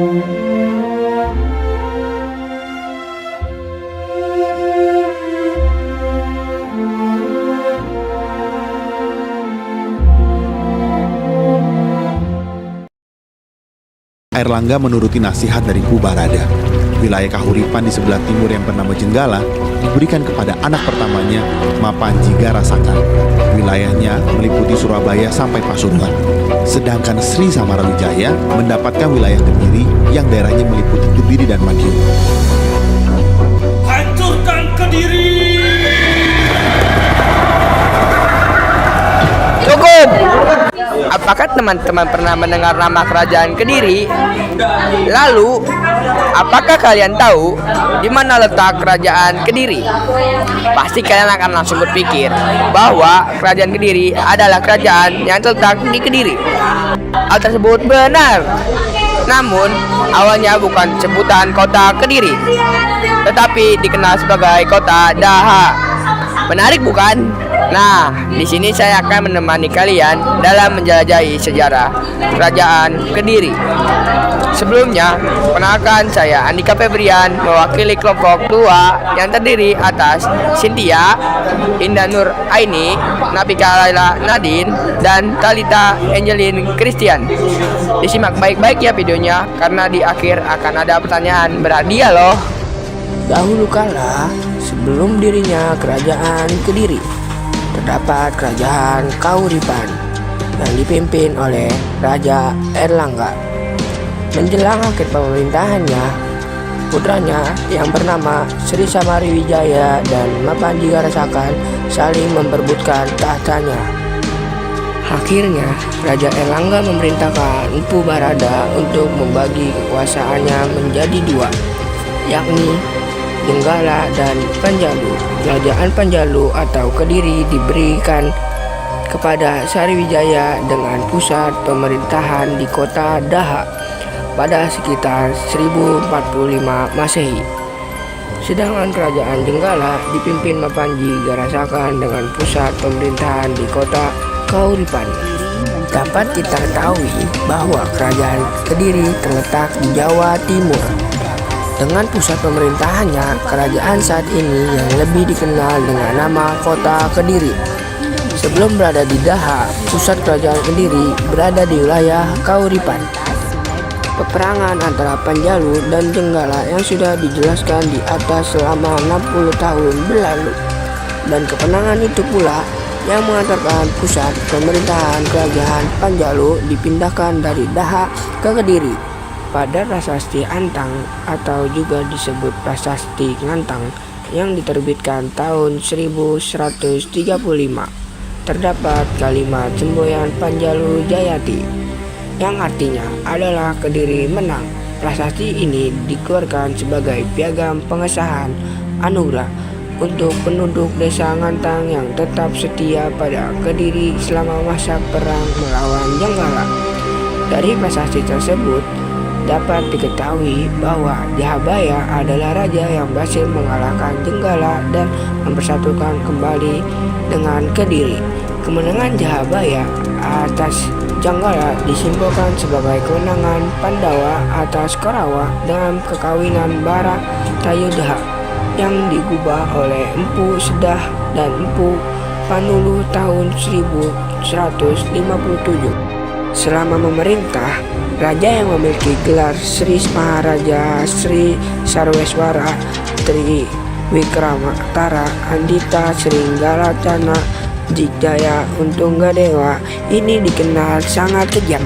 Airlangga menuruti nasihat dari Mpu Barada. Wilayah Kahuripan di sebelah timur yang bernama Jenggala diberikan kepada anak pertamanya, Mapanji Garasakan. Wilayahnya meliputi Surabaya sampai Pasuruan. Sedangkan Sri Samarawijaya mendapatkan wilayah Kediri yang daerahnya meliputi Kediri dan Madiun. Hancurkan Kediri! Cukup! Apakah teman-teman pernah mendengar nama kerajaan Kediri? Lalu, apakah kalian tahu di mana letak kerajaan Kediri? Pasti kalian akan langsung berpikir bahwa kerajaan Kediri adalah kerajaan yang terletak di Kediri. Hal tersebut benar. Namun, awalnya bukan sebutan kota Kediri, tetapi dikenal sebagai kota Daha. Menarik bukan? Nah, di sini saya akan menemani kalian dalam menjelajahi sejarah kerajaan Kediri. Sebelumnya, perkenalkan saya Andika Febrian, mewakili kelompok 2 yang terdiri atas Cynthia, Indah Nur Aini, Nabika Laila Nadine, dan Talita Angelin Christian. Disimak baik-baik ya videonya, karena di akhir akan ada pertanyaan berhadiah loh. Dahulu kala, sebelum dirinya kerajaan Kediri, terdapat kerajaan Kahuripan yang dipimpin oleh Raja Airlangga. Menjelang akhir pemerintahannya, putranya yang bernama Sri Samarawijaya dan Mapanji Garasakan saling memperebutkan tahtanya. Akhirnya, Raja Airlangga memerintahkan Mpu Barada untuk membagi kekuasaannya menjadi 2, yakni Jenggala dan Panjalu. Kerajaan Panjalu atau Kediri diberikan kepada Sariwijaya dengan pusat pemerintahan di kota Daha pada sekitar 1045 Masehi. Sedangkan kerajaan Jenggala dipimpin Mapanji Garasakan dengan pusat pemerintahan di kota Kahuripan. Dapat kita ketahui bahwa kerajaan Kediri terletak di Jawa Timur. Dengan pusat pemerintahannya, kerajaan saat ini yang lebih dikenal dengan nama Kota Kediri. Sebelum berada di Daha, pusat kerajaan Kediri berada di wilayah Kahuripan. Peperangan antara Panjalu dan Jenggala yang sudah dijelaskan di atas selama 60 tahun berlalu. Dan kemenangan itu pula yang mengantarkan pusat pemerintahan kerajaan Panjalu dipindahkan dari Daha ke Kediri. Pada Prasasti Antang atau juga disebut Prasasti Ngantang yang diterbitkan tahun 1135 terdapat kalimat semboyan Panjalu Jayati yang artinya adalah Kediri menang. Prasasti ini dikeluarkan sebagai piagam pengesahan anugerah untuk penduduk desa Ngantang yang tetap setia pada Kediri selama masa perang melawan Jenggala. Dari prasasti tersebut dapat diketahui bahwa Jahabaya adalah raja yang berhasil mengalahkan Jenggala dan mempersatukan kembali dengan Kediri. Kemenangan Jahabaya atas Jenggala disimbolkan sebagai kemenangan Pandawa atas Korawa dengan kekawinan Baratayuda yang digubah oleh Empu Sedah dan Empu Panuluh tahun 1157. Selama memerintah, raja yang memiliki gelar Sri Maharaja Sri Sarweswara Tri Wikramatara Andita Sringgalacana Jikjaya Untunggadewa ini dikenal sangat kejam.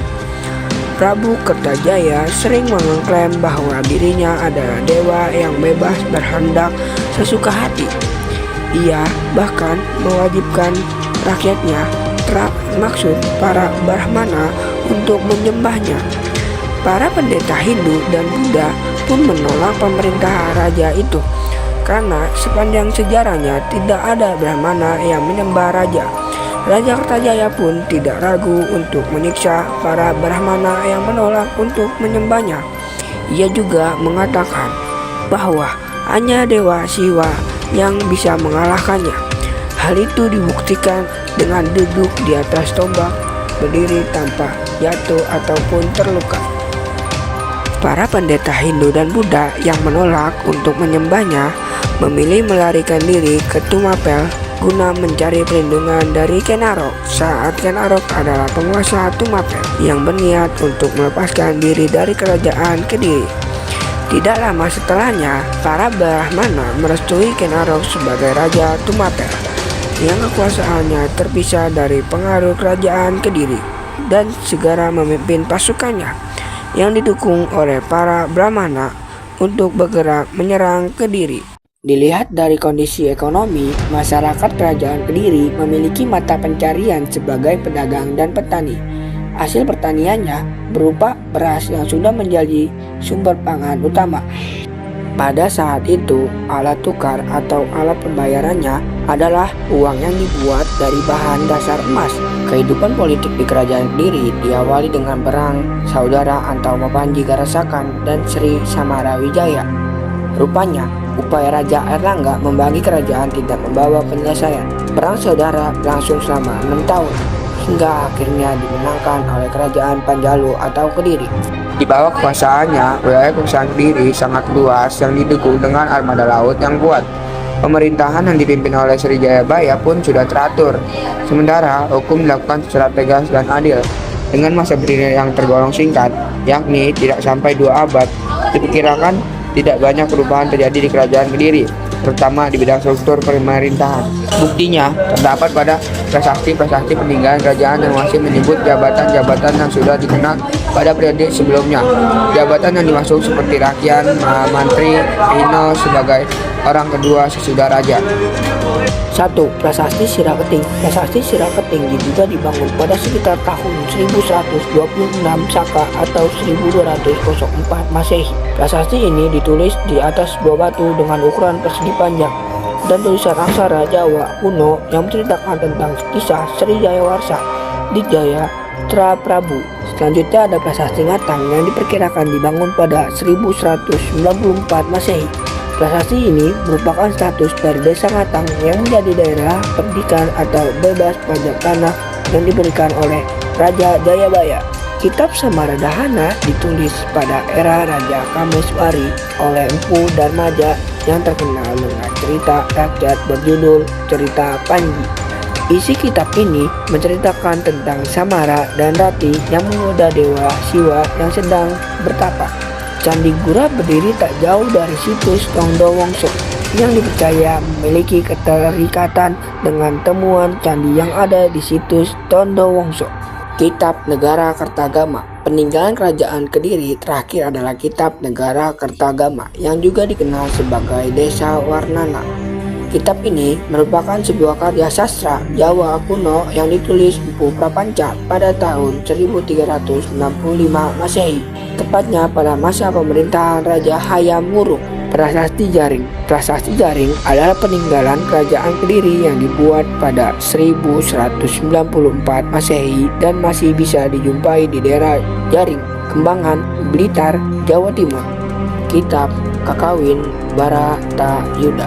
Prabu Kertajaya sering mengklaim bahwa dirinya adalah dewa yang bebas berhendak sesuka hati. Ia bahkan mewajibkan rakyatnya, maksud para Brahmana, untuk menyembahnya. Para pendeta Hindu dan Buddha pun menolak pemerintah raja itu karena sepanjang sejarahnya tidak ada Brahmana yang menyembah raja. Raja Kertajaya pun tidak ragu untuk menyiksa para Brahmana yang menolak untuk menyembahnya. Ia juga mengatakan bahwa hanya Dewa Siwa yang bisa mengalahkannya. Hal itu dibuktikan dengan duduk di atas tombak, berdiri tanpa jatuh ataupun terluka. Para pendeta Hindu dan Buddha yang menolak untuk menyembahnya memilih melarikan diri ke Tumapel guna mencari perlindungan dari Ken Arok saat Ken Arok adalah penguasa Tumapel yang berniat untuk melepaskan diri dari kerajaan Kediri. Tidak lama setelahnya, para Brahmana merestui Ken Arok sebagai Raja Tumapel yang kekuasaannya terpisah dari pengaruh kerajaan Kediri dan segera memimpin pasukannya yang didukung oleh para Brahmana untuk bergerak menyerang Kediri. Dilihat dari kondisi ekonomi, masyarakat kerajaan Kediri memiliki mata pencarian sebagai pedagang dan petani. Hasil pertaniannya berupa beras yang sudah menjadi sumber pangan utama. Pada saat itu, alat tukar atau alat pembayarannya adalah uang yang dibuat dari bahan dasar emas. Kehidupan politik di kerajaan Kediri diawali dengan perang saudara antara Mapanji Garasakan dan Sri Samarawijaya. Rupanya, upaya Raja Airlangga membagi kerajaan tidak membawa penyelesaian. Perang saudara berlangsung selama 6 tahun, hingga akhirnya dimenangkan oleh kerajaan Panjalu atau Kediri. Di bawah kekuasaannya, wilayah kekuasaan Kediri sangat luas yang didukung dengan armada laut yang kuat. Pemerintahan yang dipimpin oleh Sri Jayabaya pun sudah teratur. Sementara hukum dilakukan secara tegas dan adil. Dengan masa berdiri yang tergolong singkat, yakni tidak sampai 2 abad, diperkirakan tidak banyak perubahan terjadi di kerajaan Kediri, terutama di bidang struktur pemerintahan. Buktinya terdapat pada prasasti-prasasti peninggalan kerajaan yang masih menyebut jabatan-jabatan yang sudah dikenal pada periode sebelumnya. Jabatan yang dimaksud seperti Rakyat, Mantri, Rino sebagai orang kedua sesudah raja. 1. Prasasti Siraketing. Prasasti Siraketing diduga dibangun pada sekitar tahun 1126 Saka atau 1204 Masehi. Prasasti ini ditulis di atas sebuah batu dengan ukuran persegi panjang dan tulisan aksara Jawa kuno yang menceritakan tentang kisah Sri Jayawarsa di Jaya Prabu. Selanjutnya ada prasasti Ngatang yang diperkirakan dibangun pada 1194 Masehi. Prasasti ini merupakan status dari desa Ngatang yang menjadi daerah pendidikan atau bebas pajak tanah yang diberikan oleh Raja Jayabaya. Kitab Samaradahana ditulis pada era Raja Kameswari oleh Empu Darmaja yang terkenal dengan cerita rakyat berjudul Cerita Panji. Isi kitab ini menceritakan tentang Samara dan Rati yang menggoda Dewa Siwa yang sedang bertapa. Candi Gura berdiri tak jauh dari situs Tondo Wongso yang dipercaya memiliki keterikatan dengan temuan candi yang ada di situs Tondo Wongso. Kitab Negara Kertagama. Peninggalan kerajaan Kediri terakhir adalah Kitab Negara Kertagama yang juga dikenal sebagai Desa Warnana. Kitab ini merupakan sebuah karya sastra Jawa kuno yang ditulis Empu Prapanca pada tahun 1365 Masehi, tepatnya pada masa pemerintahan Raja Hayam Wuruk. Prasasti Jaring. Prasasti Jaring adalah peninggalan kerajaan Kediri yang dibuat pada 1194 Masehi dan masih bisa dijumpai di daerah Jaring, Kembangan, Blitar, Jawa Timur. Kitab Kakawin Baratayuda.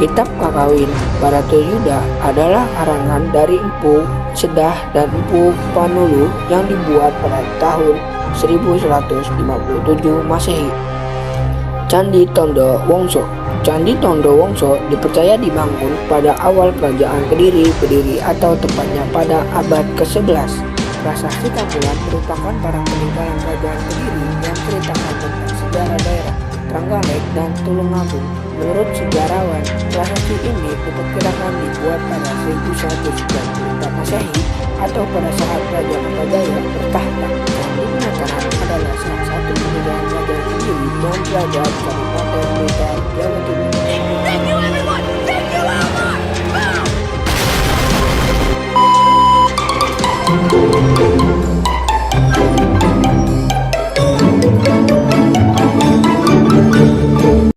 Kitab Kakawin Baratayuda adalah karangan dari Empu Sedah dan Empu Panulu yang dibuat pada tahun 1157 Masehi. Candi Tondo Wongso. Candi Tondo Wongso dipercaya dibangun pada awal kerajaan Kediri berdiri atau tepatnya pada abad ke-11. Prasasti Kampulan merupakan barang peninggalan kerajaan Kediri yang menceritakan tentang sejarah daerah Trenggalek dan Tulungagung. Menurut sejarawan, prasasti ini diperkirakan dibuat pada 1194 Masehi atau pada saat Raja Kertajaya bertahta. Candi Penataran adalah salah satu peninggalan kerajaan Kediri yang berada di Kabupaten Blitar, Jawa Timur.